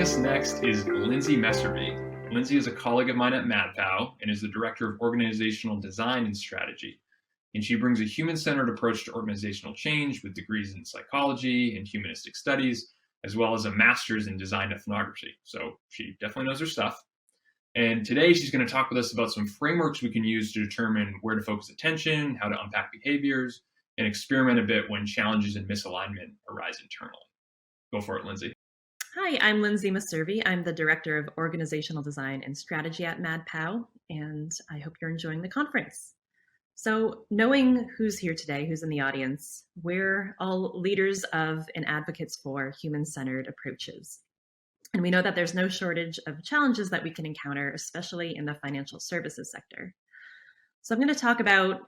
Joining us next is Lindsay Messerby. Lindsay is a colleague of mine at MadPow and is the Director of Organizational Design and Strategy. And she brings a human-centered approach to organizational change with degrees in psychology and humanistic studies, as well as a master's in design ethnography. So she definitely knows her stuff. And today she's going to talk with us about some frameworks we can use to determine where to focus attention, how to unpack behaviors, and experiment a bit when challenges and misalignment arise internally. Go for it, Lindsay. Hi, I'm Lindsay Messervy. I'm the Director of Organizational Design and Strategy at MadPow, and I hope you're enjoying the conference. So knowing who's here today, who's in the audience, we're all leaders of and advocates for human-centered approaches. And we know that there's no shortage of challenges that we can encounter, especially in the financial services sector. So I'm going to talk about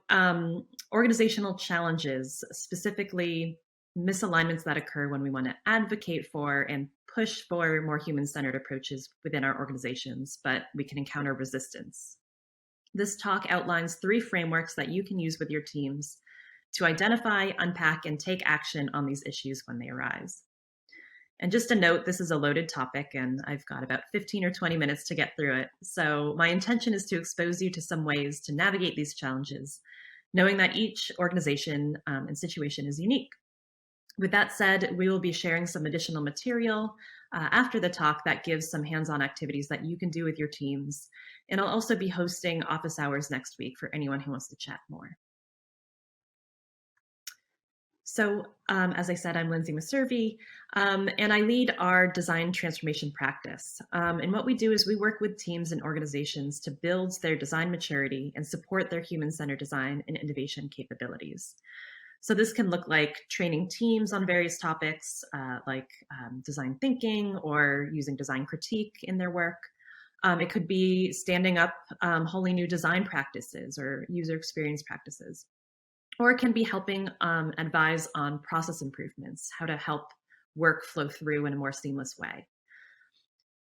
organizational challenges, specifically misalignments that occur when we want to advocate for and push for more human-centered approaches within our organizations, but we can encounter resistance. This talk outlines 3 frameworks that you can use with your teams to identify, unpack, and take action on these issues when they arise. And just a note, this is a loaded topic and I've got about 15 or 20 minutes to get through it. So my intention is to expose you to some ways to navigate these challenges, knowing that each organization and situation is unique. With that said, we will be sharing some additional material after the talk that gives some hands-on activities that you can do with your teams. And I'll also be hosting office hours next week for anyone who wants to chat more. So as I said, I'm Lindsay Messervy, and I lead our design transformation practice. And what we do is we work with teams and organizations to build their design maturity and support their human-centered design and innovation capabilities. So this can look like training teams on various topics like design thinking or using design critique in their work. It could be standing up wholly new design practices or user experience practices. Or it can be helping advise on process improvements, how to help work flow through in a more seamless way.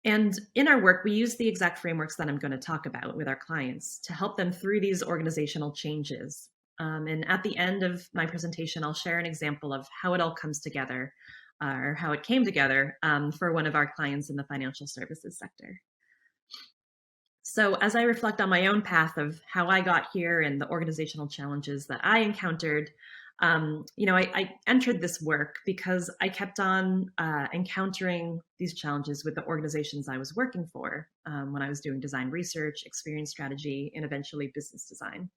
And in our work, we use the exact frameworks that I'm going to talk about with our clients to help them through these organizational changes. And at the end of my presentation, I'll share an example of how it all comes together or how it came together for one of our clients in the financial services sector. So as I reflect on my own path of how I got here and the organizational challenges that I encountered, I entered this work because I kept on encountering these challenges with the organizations I was working for when I was doing design research, experience strategy, and eventually business design.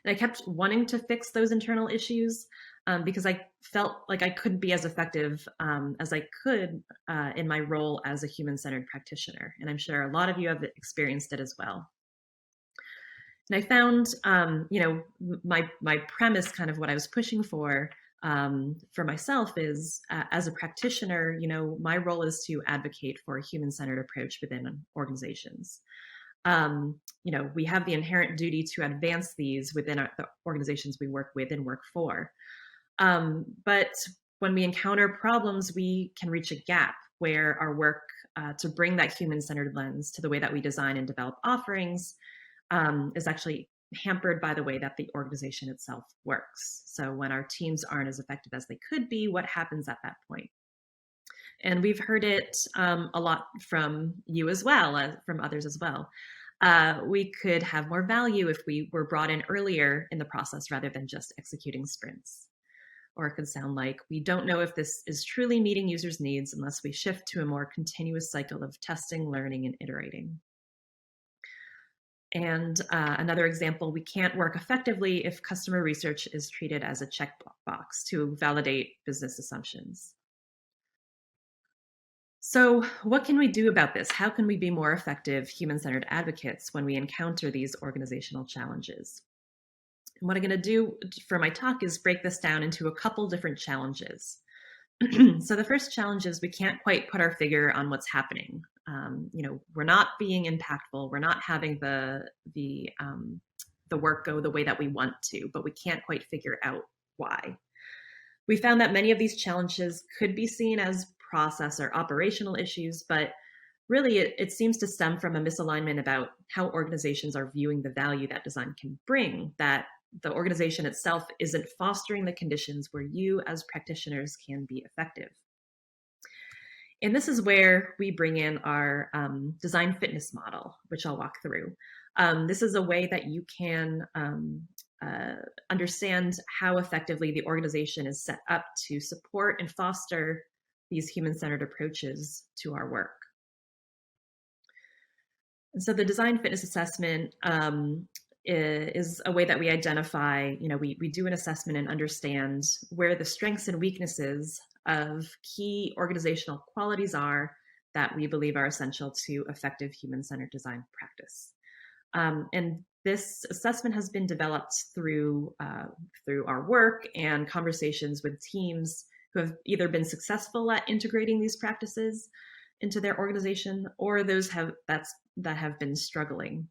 And I kept wanting to fix those internal issues because I felt like I couldn't be as effective as I could in my role as a human-centered practitioner. And I'm sure a lot of you have experienced it as well. And I found, my premise, kind of what I was pushing for myself is as a practitioner, my role is to advocate for a human-centered approach within organizations. We have the inherent duty to advance these within the organizations we work with and work for. But when we encounter problems, we can reach a gap where our work to bring that human-centered lens to the way that we design and develop offerings is actually hampered by the way that the organization itself works. So when our teams aren't as effective as they could be, what happens at that point? And we've heard it a lot from you as well, from others as well. We could have more value if we were brought in earlier in the process rather than just executing sprints. Or it could sound like we don't know if this is truly meeting users' needs unless we shift to a more continuous cycle of testing, learning, and iterating. And another example, we can't work effectively if customer research is treated as a checkbox to validate business assumptions. So what can we do about this? How can we be more effective human-centered advocates when we encounter these organizational challenges? And what I'm going to do for my talk is break this down into a couple different challenges. So the first challenge is we can't quite put our finger on what's happening. We're not being impactful. We're not having the work go the way that we want to, but we can't quite figure out why. We found that many of these challenges could be seen as process or operational issues, but really it seems to stem from a misalignment about how organizations are viewing the value that design can bring, that the organization itself isn't fostering the conditions where you as practitioners can be effective. And this is where we bring in our design fitness model, which I'll walk through. This is a way that you can understand how effectively the organization is set up to support and foster these human-centered approaches to our work. And so the design fitness assessment is a way that we identify, we do an assessment and understand where the strengths and weaknesses of key organizational qualities are that we believe are essential to effective human-centered design practice. And this assessment has been developed through our work and conversations with teams who have either been successful at integrating these practices into their organization, or those that have been struggling.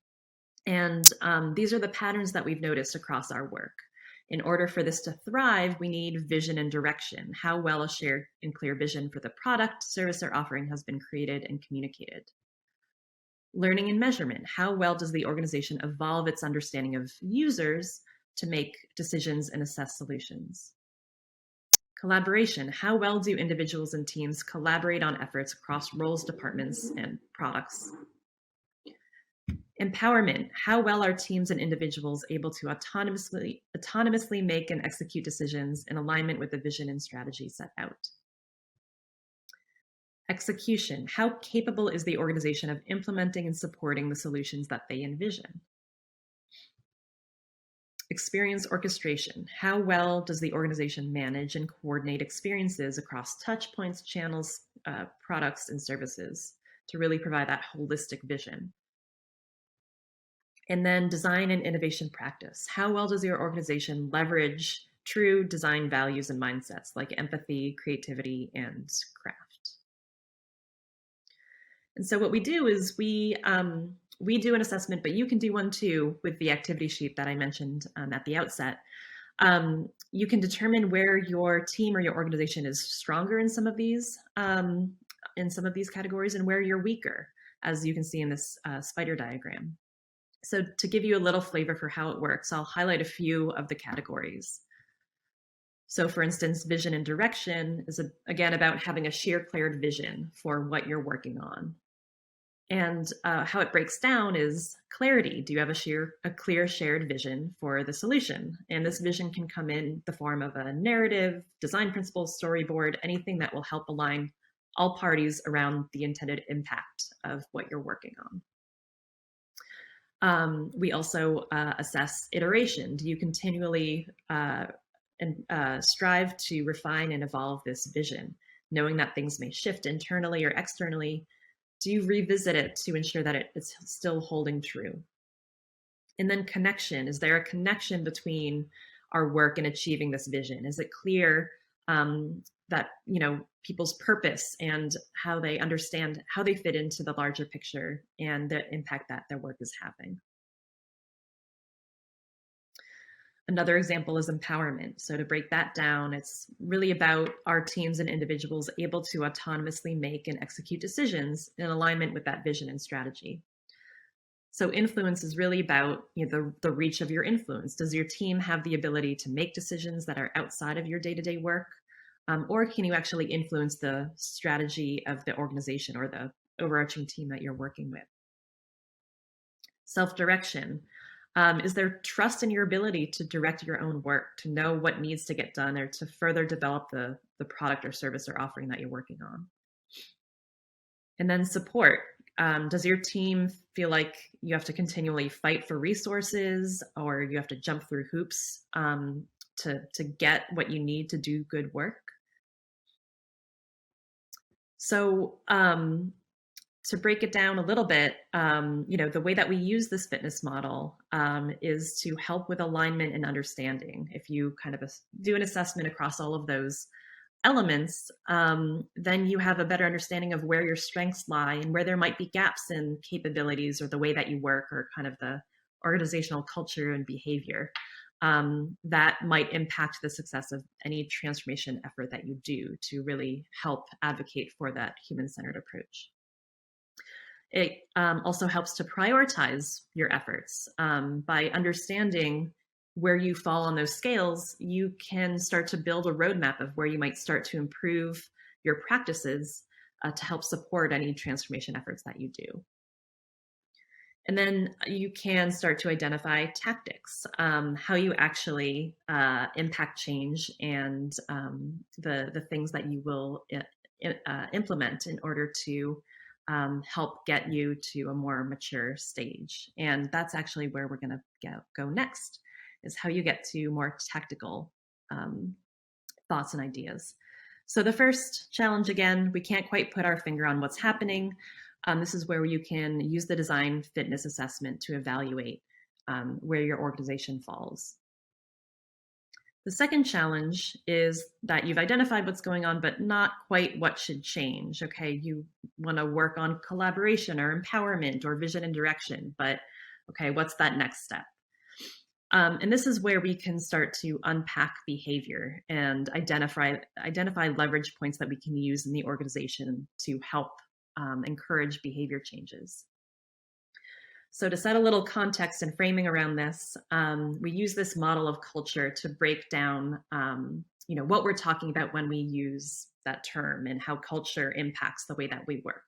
And these are the patterns that we've noticed across our work. In order for this to thrive, we need vision and direction, how well a shared and clear vision for the product, service, or offering has been created and communicated. Learning and measurement, how well does the organization evolve its understanding of users to make decisions and assess solutions? Collaboration, how well do individuals and teams collaborate on efforts across roles, departments, and products? Empowerment, how well are teams and individuals able to autonomously make and execute decisions in alignment with the vision and strategy set out? Execution, how capable is the organization of implementing and supporting the solutions that they envision? Experience orchestration, how well does the organization manage and coordinate experiences across touch points, channels, products, and services to really provide that holistic vision? And then design and innovation practice. How well does your organization leverage true design values and mindsets like empathy, creativity, and craft? And so what we do is we do an assessment, but you can do one too with the activity sheet that I mentioned at the outset. You can determine where your team or your organization is stronger in some of these categories and where you're weaker, as you can see in this spider diagram. So to give you a little flavor for how it works, I'll highlight a few of the categories. So for instance, vision and direction is again about having a sheer cleared vision for what you're working on. And how it breaks down is clarity. Do you have a clear shared vision for the solution? And this vision can come in the form of a narrative, design principles, storyboard, anything that will help align all parties around the intended impact of what you're working on. We also assess iteration. Do you continually strive to refine and evolve this vision, knowing that things may shift internally or externally? Do you revisit it to ensure that it's still holding true? And then connection. Is there a connection between our work and achieving this vision? Is it clear that people's purpose and how they understand how they fit into the larger picture and the impact that their work is having? Another example is empowerment. So to break that down, it's really about our teams and individuals able to autonomously make and execute decisions in alignment with that vision and strategy. So influence is really about the reach of your influence. Does your team have the ability to make decisions that are outside of your day-to-day work? Or can you actually influence the strategy of the organization or the overarching team that you're working with? Self-direction. Is there trust in your ability to direct your own work, to know what needs to get done, or to further develop the product or service or offering that you're working on? And then support. Does your team feel like you have to continually fight for resources, or you have to jump through hoops to get what you need to do good work? So to break it down a little bit, the way that we use this fitness model is to help with alignment and understanding. If you kind of do an assessment across all of those elements, then you have a better understanding of where your strengths lie and where there might be gaps in capabilities or the way that you work or kind of the organizational culture and behavior that might impact the success of any transformation effort that you do to really help advocate for that human-centered approach. It also helps to prioritize your efforts. By understanding where you fall on those scales, you can start to build a roadmap of where you might start to improve your practices to help support any transformation efforts that you do. And then you can start to identify tactics, how you actually impact change, and the things that you will implement in order to help get you to a more mature stage. And that's actually where we're going to go next, is how you get to more tactical thoughts and ideas. So the first challenge, again, we can't quite put our finger on what's happening. This is where you can use the design fitness assessment to evaluate where your organization falls. The second challenge is that you've identified what's going on, but not quite what should change. Okay, you want to work on collaboration or empowerment or vision and direction, but okay, what's that next step? And this is where we can start to unpack behavior and identify leverage points that we can use in the organization to help encourage behavior changes. So to set a little context and framing around this, we use this model of culture to break down what we're talking about when we use that term and how culture impacts the way that we work.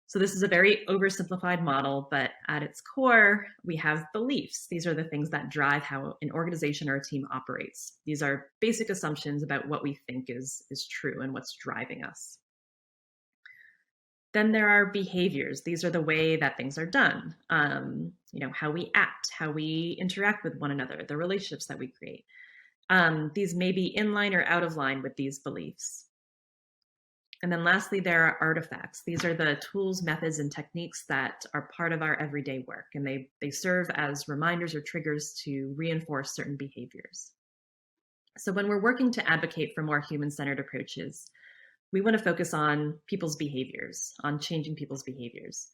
So this is a very oversimplified model, but at its core, we have beliefs. These are the things that drive how an organization or a team operates. These are basic assumptions about what we think is true and what's driving us. Then there are behaviors. These are the way that things are done, how we act, how we interact with one another, the relationships that we create. These may be in line or out of line with these beliefs. And then lastly, there are artifacts. These are the tools, methods, and techniques that are part of our everyday work, and they serve as reminders or triggers to reinforce certain behaviors. So when we're working to advocate for more human-centered approaches, we want to focus on people's behaviors, on changing people's behaviors.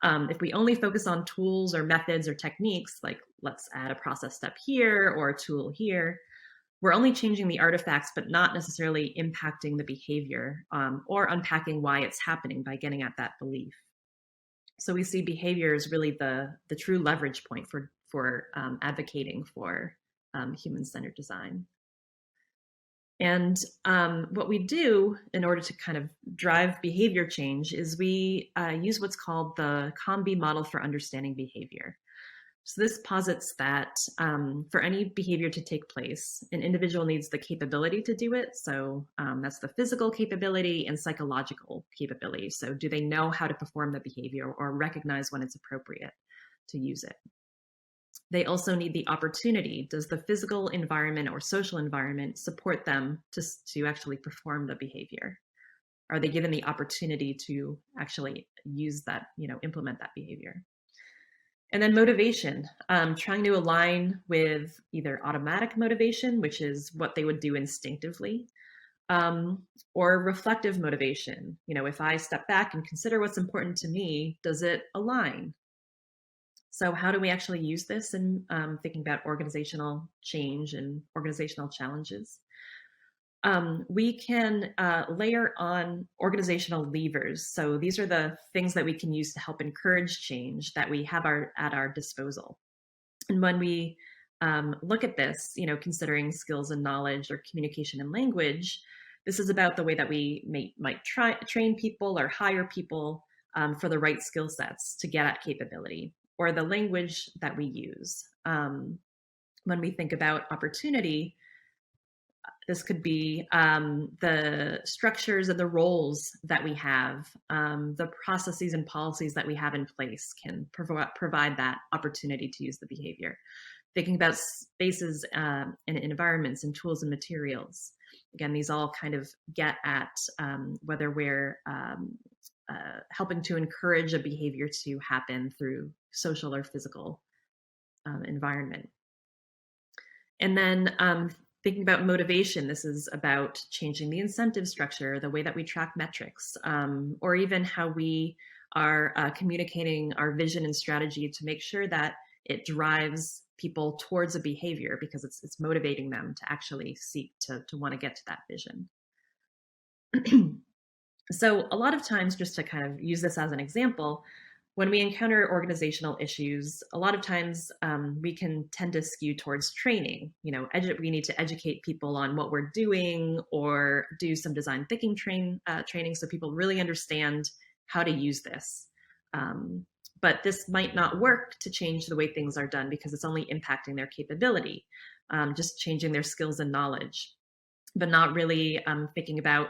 If we only focus on tools or methods or techniques, like let's add a process step here or a tool here, we're only changing the artifacts, but not necessarily impacting the behavior or unpacking why it's happening by getting at that belief. So we see behavior as really the true leverage point for advocating for human-centered design. And what we do in order to kind of drive behavior change is we use what's called the Combi Model for understanding behavior. So this posits that for any behavior to take place, an individual needs the capability to do it. So that's the physical capability and psychological capability. So do they know how to perform the behavior or recognize when it's appropriate to use it? They also need the opportunity. Does the physical environment or social environment support them to actually perform the behavior? Are they given the opportunity to actually use that, implement that behavior? And then motivation, trying to align with either automatic motivation, which is what they would do instinctively, or reflective motivation. If I step back and consider what's important to me, does it align? So how do we actually use this in thinking about organizational change and organizational challenges? We can layer on organizational levers. So these are the things that we can use to help encourage change that we have at our disposal. And when we look at this, considering skills and knowledge or communication and language, this is about the way that we might train people or hire people for the right skill sets to get at capability, or the language that we use. When we think about opportunity, this could be the structures and the roles that we have, the processes and policies that we have in place can provide that opportunity to use the behavior. Thinking about spaces and environments and tools and materials. Again, these all kind of get at whether we're helping to encourage a behavior to happen through social or physical environment. And then thinking about motivation, this is about changing the incentive structure, the way that we track metrics, or even how we are communicating our vision and strategy to make sure that it drives people towards a behavior because it's motivating them to actually seek to want to get to that vision. So a lot of times, just to kind of use this as an example, When we encounter organizational issues, a lot of times we can tend to skew towards training. We need to educate people on what we're doing, or do some design thinking training so people really understand how to use this. But this might not work to change the way things are done, because it's only impacting their capability, just changing their skills and knowledge, but not really thinking about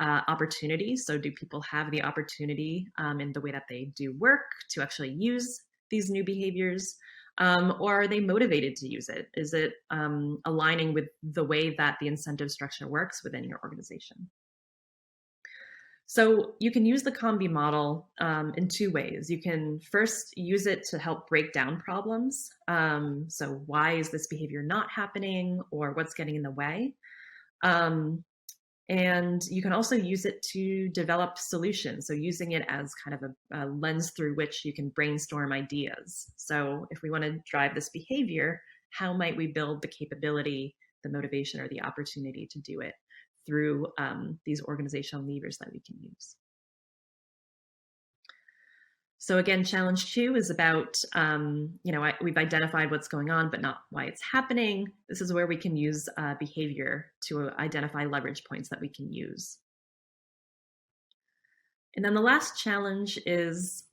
opportunities. So do people have the opportunity in the way that they do work to actually use these new behaviors? Or are they motivated to use it? Is it aligning with the way that the incentive structure works within your organization? So you can use the Combi model in two ways. You can first use it to help break down problems. So why is this behavior not happening, or what's getting in the way? And you can also use it to develop solutions. So using it as kind of a lens through which you can brainstorm ideas. So if we want to drive this behavior, how might we build the capability, the motivation, or the opportunity to do it through these organizational levers that we can use? So again, challenge 2 is about, we've identified what's going on, but not why it's happening. This is where we can use behavior to identify leverage points that we can use. And then the last challenge is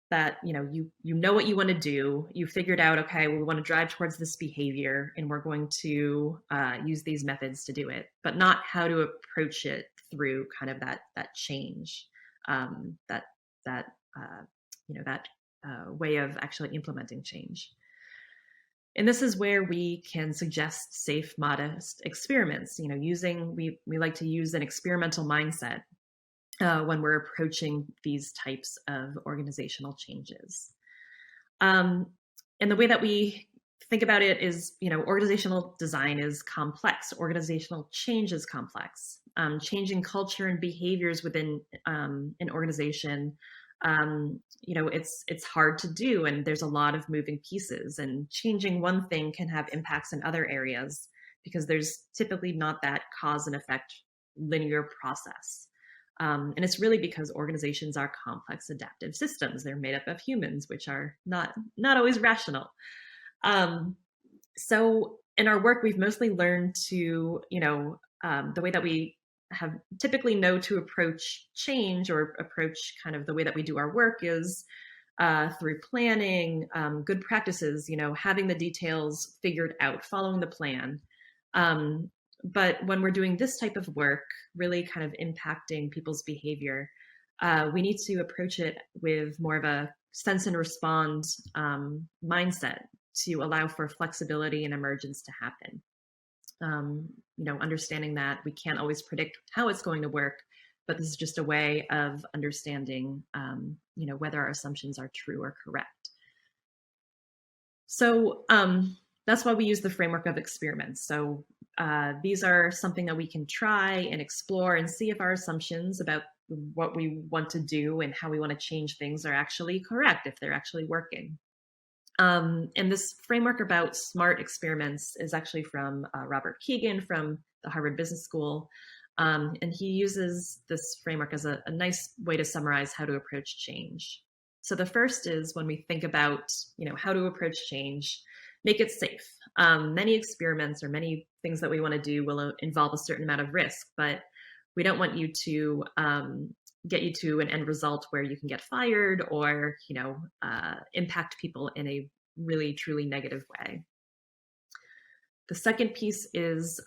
that, you know what you want to do. You figured out, okay, we want to drive towards this behavior, and we're going to use these methods to do it, but not how to approach it through kind of that change, that way of actually implementing change. And this is where we can suggest safe, modest experiments. We like to use an experimental mindset when we're approaching these types of organizational changes. And the way that we think about it is, organizational design is complex. Organizational change is complex. Changing culture and behaviors within an organization, it's hard to do, and there's a lot of moving pieces, and changing one thing can have impacts in other areas, because there's typically not that cause and effect linear process. And it's really because organizations are complex adaptive systems. They're made up of humans, which are not always rational. So in our work, we've mostly learned to, the way that we have typically know to approach change, or approach kind of the way that we do our work, is through planning, good practices, having the details figured out, following the plan. But when we're doing this type of work, really kind of impacting people's behavior, we need to approach it with more of a sense and respond mindset, to allow for flexibility and emergence to happen. Understanding that we can't always predict how it's going to work, but this is just a way of understanding, whether our assumptions are true or correct. So that's why we use the framework of experiments. So these are something that we can try and explore and see if our assumptions about what we want to do and how we want to change things are actually correct, if they're actually working. And this framework about smart experiments is actually from Robert Keegan from the Harvard Business School. And he uses this framework as a nice way to summarize how to approach change. So the first is, when we think about, how to approach change, make it safe. Many experiments, or many things that we want to do, will involve a certain amount of risk, but we don't want you to get you to an end result where you can get fired, or impact people in a really truly negative way. The second piece is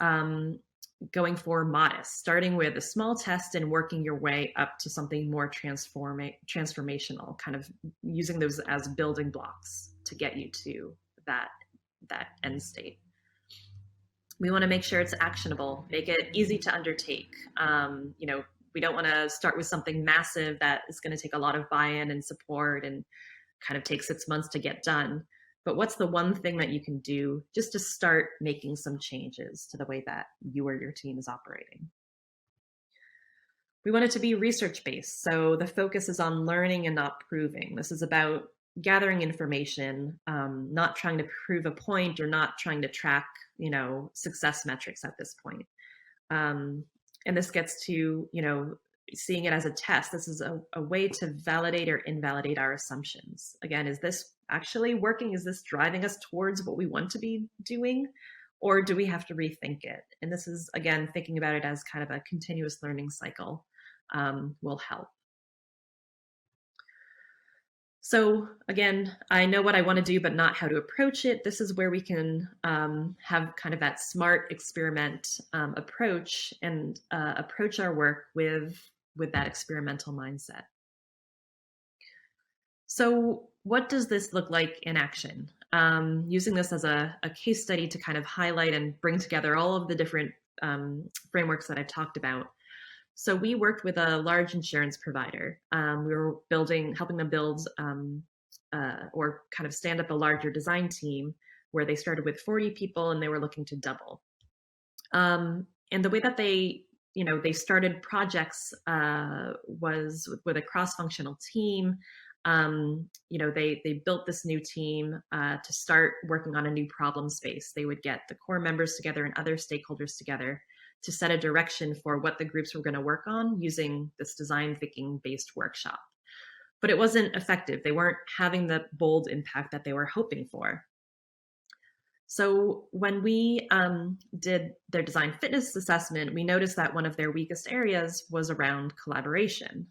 going for modest, starting with a small test and working your way up to something more transformational, kind of using those as building blocks to get you to that end state. We want to make sure it's actionable, make it easy to undertake. We don't want to start with something massive that is going to take a lot of buy-in and support and kind of take 6 months to get done. But what's the one thing that you can do just to start making some changes to the way that you or your team is operating? We want it to be research-based. So the focus is on learning and not proving. This is about gathering information, not trying to prove a point, or not trying to track, success metrics at this point. And this gets to, seeing it as a test. This is a way to validate or invalidate our assumptions. Again, is this actually working? Is this driving us towards what we want to be doing? Or do we have to rethink it? And this is, again, thinking about it as kind of a continuous learning cycle will help. So again, I know what I want to do, but not how to approach it. This is where we can have kind of that smart experiment approach and approach our work with that experimental mindset. So what does this look like in action? Using this as a case study to kind of highlight and bring together all of the different frameworks that I've talked about. So we worked with a large insurance provider. We were helping them build or kind of stand up a larger design team where they started with 40 people and they were looking to double. And the way that they started projects was with a cross-functional team. They built this new team to start working on a new problem space. They would get the core members together and other stakeholders together to set a direction for what the groups were going to work on using this design thinking based workshop. But it wasn't effective. They weren't having the bold impact that they were hoping for. So when we did their design fitness assessment, we noticed that one of their weakest areas was around collaboration.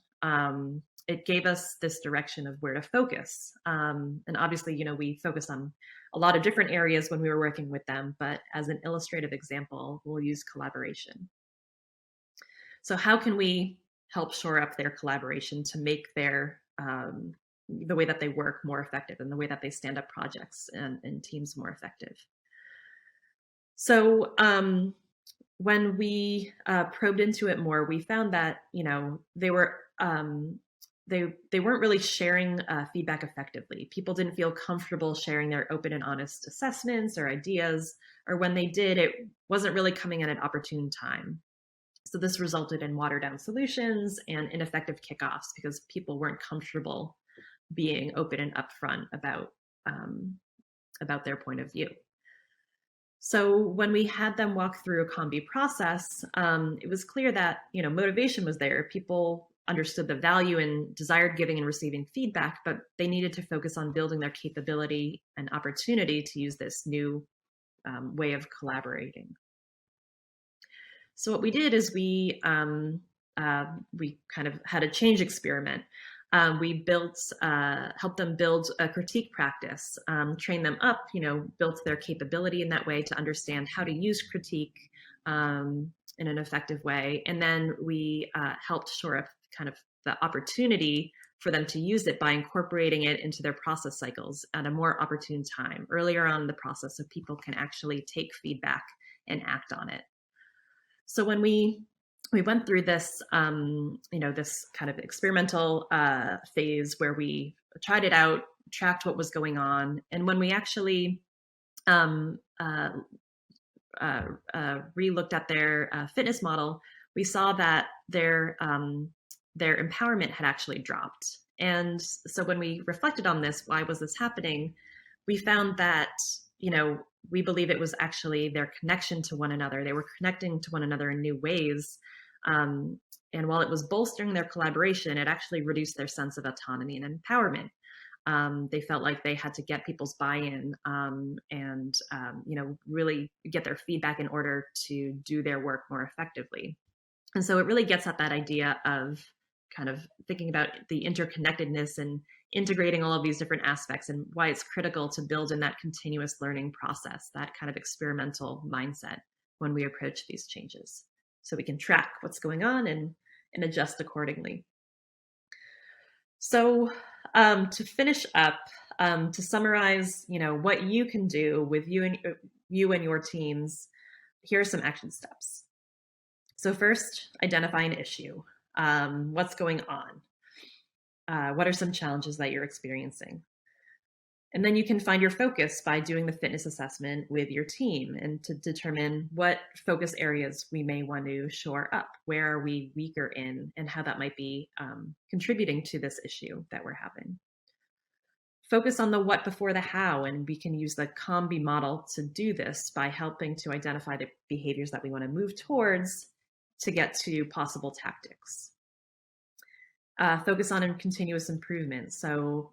It gave us this direction of where to focus. And obviously, we focused on a lot of different areas when we were working with them, but as an illustrative example, we'll use collaboration. So how can we help shore up their collaboration to make their the way that they work more effective and the way that they stand up projects and teams more effective? So when we probed into it more, we found that they were they weren't really sharing feedback effectively. People didn't feel comfortable sharing their open and honest assessments or ideas, or when they did, it wasn't really coming at an opportune time. So this resulted in watered down solutions and ineffective kickoffs because people weren't comfortable being open and upfront about their point of view. So when we had them walk through a Combi process, it was clear that motivation was there. People understood the value and desired giving and receiving feedback, but they needed to focus on building their capability and opportunity to use this new way of collaborating. So what we did is we kind of had a change experiment. We helped them build a critique practice, train them up, built their capability in that way to understand how to use critique in an effective way. And then we helped shore up kind of the opportunity for them to use it by incorporating it into their process cycles at a more opportune time, earlier on in the process, so people can actually take feedback and act on it. So when we went through this, this kind of experimental phase where we tried it out, tracked what was going on, and when we actually re-looked at their fitness model, we saw that their empowerment had actually dropped. And so when we reflected on this, why was this happening? We found that, we believe it was actually their connection to one another. They were connecting to one another in new ways. And while it was bolstering their collaboration, it actually reduced their sense of autonomy and empowerment. They felt like they had to get people's buy-in and really get their feedback in order to do their work more effectively. And so it really gets at that idea of kind of thinking about the interconnectedness and integrating all of these different aspects and why it's critical to build in that continuous learning process, that kind of experimental mindset when we approach these changes, so we can track what's going on and adjust accordingly. So to finish up, to summarize, what you can do with you and your teams, here are some action steps. So first, identify an issue. What's going on? What are some challenges that you're experiencing? And then you can find your focus by doing the fitness assessment with your team and to determine what focus areas we may want to shore up. Where are we weaker in, and how that might be contributing to this issue that we're having. Focus on the what before the how, and we can use the Combi model to do this by helping to identify the behaviors that we want to move towards to get to possible tactics. focus on continuous improvement. So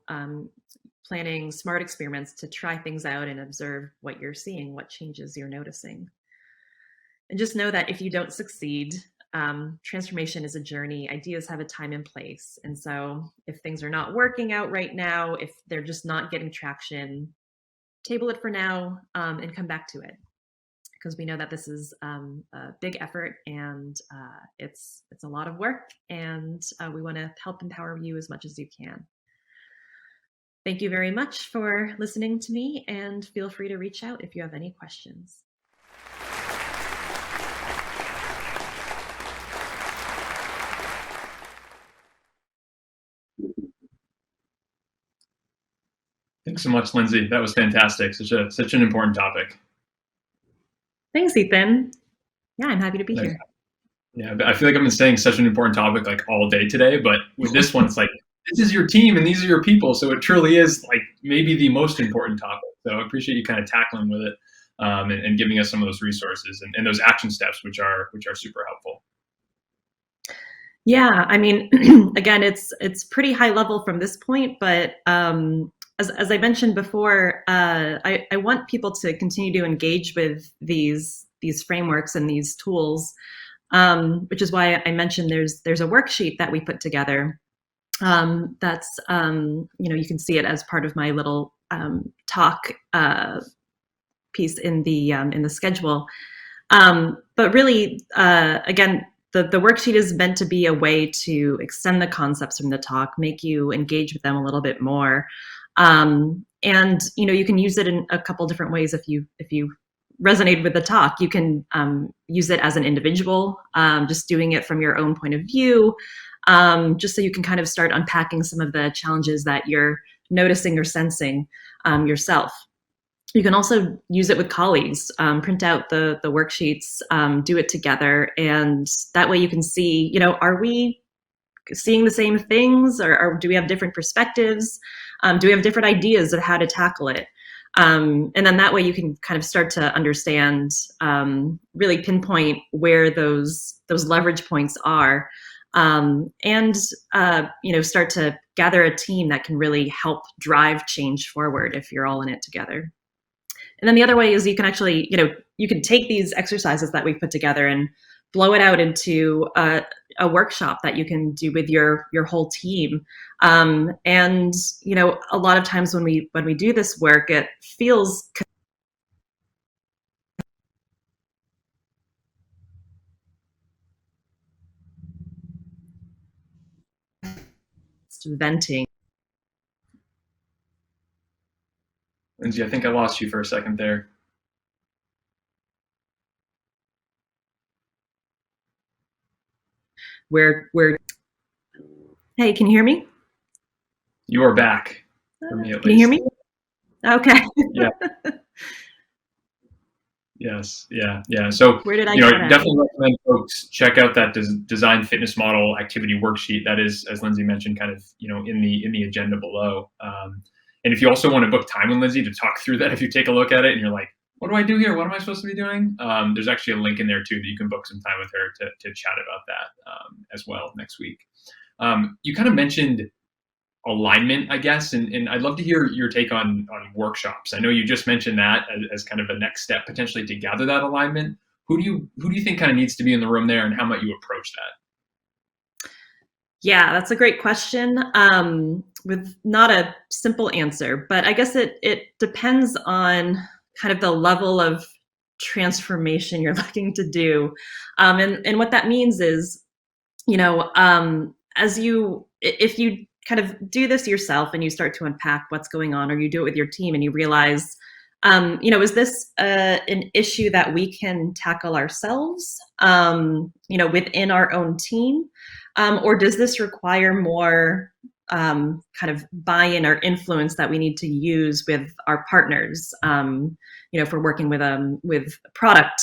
planning smart experiments to try things out and observe what you're seeing, what changes you're noticing. And just know that if you don't succeed, transformation is a journey. Ideas have a time and place. And so if things are not working out right now, if they're just not getting traction, table it for now and come back to it. Because we know that this is a big effort and it's a lot of work, and we want to help empower you as much as you can. Thank you very much for listening to me, and feel free to reach out if you have any questions. Thanks so much, Lindsay. That was fantastic. Such an important topic. Thanks, Ethan. Yeah, I'm happy to be here. Yeah, I feel like I've been saying such an important topic like all day today, but with this one, it's like, this is your team and these are your people. So it truly is like maybe the most important topic. So I appreciate you kind of tackling with it and giving us some of those resources and those action steps, which are super helpful. Yeah, I mean, again, it's pretty high level from this point, but as I mentioned before, I want people to continue to engage with these frameworks and these tools, which is why I mentioned there's a worksheet that we put together. That's you can see it as part of my little talk piece in the schedule. But really, again, the worksheet is meant to be a way to extend the concepts from the talk, make you engage with them a little bit more. And you can use it in a couple different ways. If you resonate with the talk, you can use it as an individual, just doing it from your own point of view, just so you can kind of start unpacking some of the challenges that you're noticing or sensing yourself. You can also use it with colleagues, print out the worksheets, do it together, and that way you can see, are we seeing the same things, or do we have different perspectives? Do we have different ideas of how to tackle it? And then that way you can kind of start to understand, really pinpoint where those leverage points are, and start to gather a team that can really help drive change forward if you're all in it together. And then the other way is you can actually, you can take these exercises that we put together and blow it out into a workshop that you can do with your whole team. And a lot of times when we do this work, it feels venting. Lindsay, I think I lost you for a second there. Hey, can you hear me? You are back. For me, at least. Can you hear me? Okay. Yeah. Yes. Yeah. So where did I definitely recommend folks check out that design fitness model activity worksheet. That is, as Lindsay mentioned, kind of in the agenda below. And if you also want to book time with Lindsay to talk through that, if you take a look at it and you're like, what do I do here? What am I supposed to be doing? There's actually a link in there too that you can book some time with her to chat about that as well next week. You kind of mentioned alignment, I guess, and I'd love to hear your take on workshops. I know you just mentioned that as kind of a next step potentially to gather that alignment. Who do you think kind of needs to be in the room there, and how might you approach that? Yeah, that's a great question, with not a simple answer, but I guess it depends on kind of the level of transformation you're looking to do. And what that means is, if you kind of do this yourself and you start to unpack what's going on, or you do it with your team and you realize, is this an issue that we can tackle ourselves, within our own team? Or does this require more kind of buy-in or influence that we need to use with our partners? If we're working with product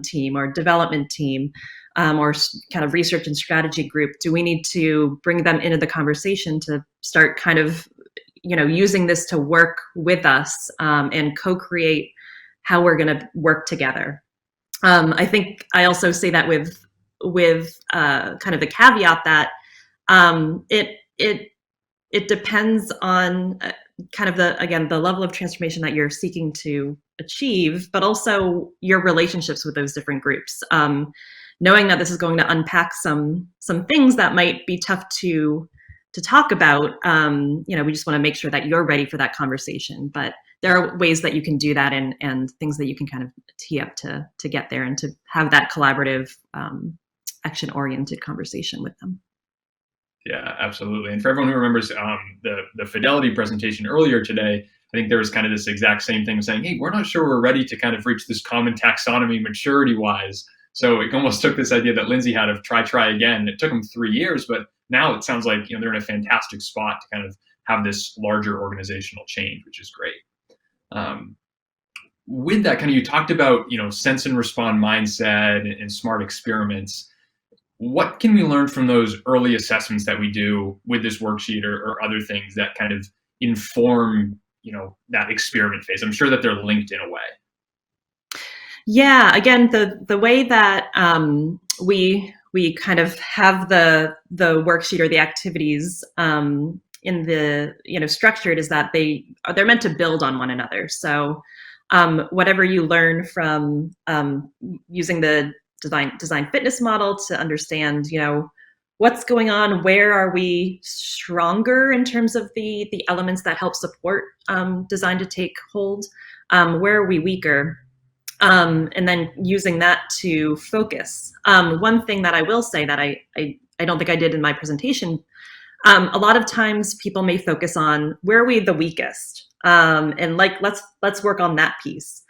team or development team, or kind of research and strategy group, do we need to bring them into the conversation to start kind of, using this to work with us and co-create how we're going to work together? I think I also say that with kind of the caveat that It depends on kind of the level of transformation that you're seeking to achieve, but also your relationships with those different groups. Knowing that this is going to unpack some things that might be tough to talk about, we just want to make sure that you're ready for that conversation. But there are ways that you can do that, and things that you can kind of tee up to get there and to have that collaborative, action-oriented conversation with them. Yeah, absolutely. And for everyone who remembers the fidelity presentation earlier today, I think there was kind of this exact same thing saying, hey, we're not sure we're ready to kind of reach this common taxonomy maturity-wise. So it almost took this idea that Lindsay had of try again. It took them 3 years, but now it sounds like they're in a fantastic spot to kind of have this larger organizational change, which is great. With that, kind of you talked about sense and respond mindset and smart experiments. What can we learn from those early assessments that we do with this worksheet or other things that kind of inform that experiment phase? I'm sure that they're linked in a way. Yeah, again, the way that we kind of have the worksheet or the activities in the structured is that they're meant to build on one another. So whatever you learn from using the design fitness model to understand what's going on, where are we stronger in terms of the elements that help support design to take hold, where are we weaker, and then using that to focus. One thing that I will say that I don't think I did in my presentation, a lot of times people may focus on where are we the weakest, and let's work on that piece.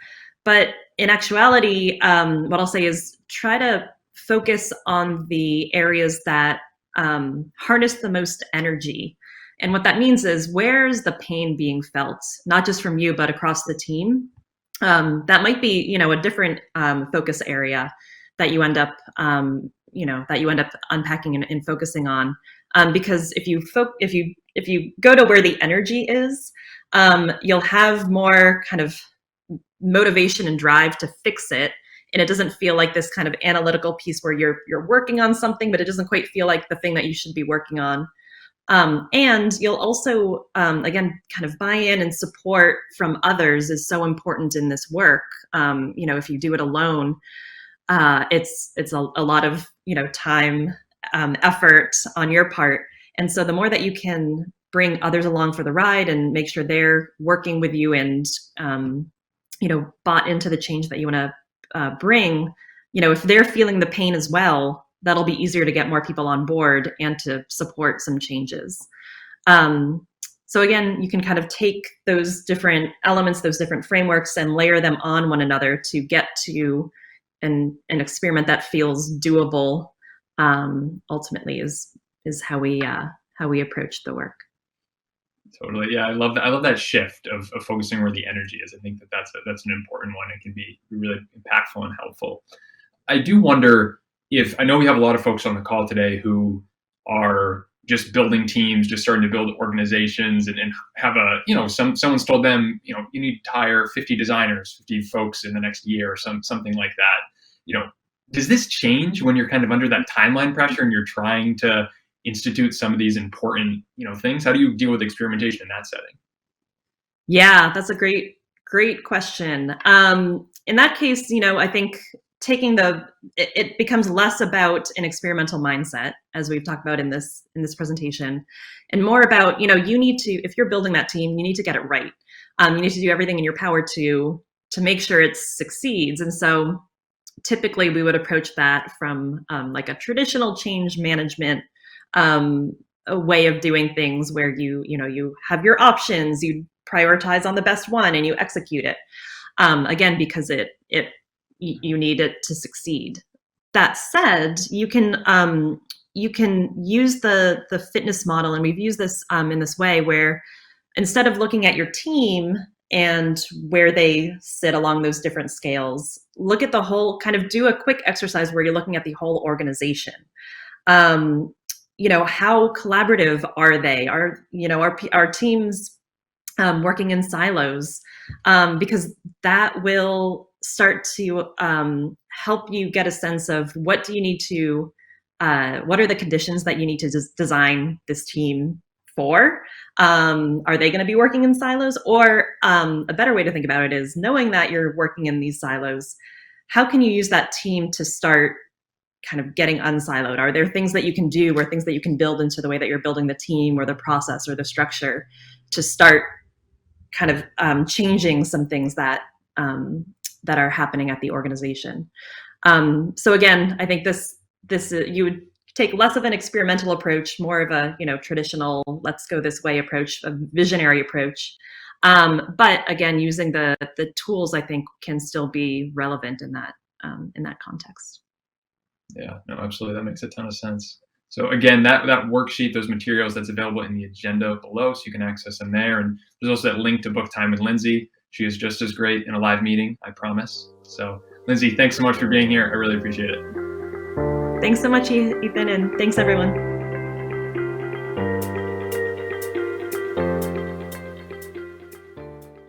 But in actuality, what I'll say is try to focus on the areas that harness the most energy. And what that means is, where's the pain being felt, not just from you, but across the team? That might be, a different focus area that you end up, unpacking and focusing on. Because if you go to where the energy is, you'll have more kind of motivation and drive to fix it, and it doesn't feel like this kind of analytical piece where you're working on something, but it doesn't quite feel like the thing that you should be working on. And you'll also again kind of buy in and support from others is so important in this work. If you do it alone, it's a lot of time, effort on your part, and so the more that you can bring others along for the ride and make sure they're working with you and bought into the change that you want to bring, if they're feeling the pain as well, that'll be easier to get more people on board and to support some changes. So again, you can kind of take those different elements, those different frameworks, and layer them on one another to get to an experiment that feels doable. Ultimately, is how we approach the work. Totally. Yeah, I love that. I love that shift of focusing where the energy is. I think that's an important one. It can be really impactful and helpful. I do wonder if, I know we have a lot of folks on the call today who are just building teams, just starting to build organizations, and have someone's told them, you need to hire 50 designers, 50 folks in the next year or something like that. Does this change when you're kind of under that timeline pressure and you're trying to institute some of these important, things? How do you deal with experimentation in that setting? Yeah, that's a great question. In that case, I think it becomes less about an experimental mindset, as we've talked about in this presentation, and more about, you need to, if you're building that team, you need to get it right. You need to do everything in your power to make sure it succeeds. And so typically we would approach that from like a traditional change management a way of doing things, where you have your options, you prioritize on the best one, and you execute it. Again, because you need it to succeed. That said, you can use the fitness model, and we've used this in this way, where instead of looking at your team and where they sit along those different scales, look at the whole, kind of do a quick exercise where you're looking at the whole organization. How collaborative are they? Are teams working in silos? Because that will start to help you get a sense of what do you need to what are the conditions that you need to design this team for? Are they going to be working in silos? Or a better way to think about it is, knowing that you're working in these silos, how can you use that team to start kind of getting unsiloed? Are there things that you can do, or things that you can build into the way that you're building the team or the process or the structure to start kind of changing some things that that are happening at the organization? So again, I think this you would take less of an experimental approach, more of a traditional let's go this way approach, a visionary approach. But again, using the tools, I think, can still be relevant in that context. Yeah, no, absolutely. That makes a ton of sense. So again, that worksheet, those materials, that's available in the agenda below, so you can access them there. And there's also that link to book time with Lindsay. She is just as great in a live meeting, I promise. So Lindsay, thanks so much for being here. I really appreciate it. Thanks so much, Ethan, and thanks everyone.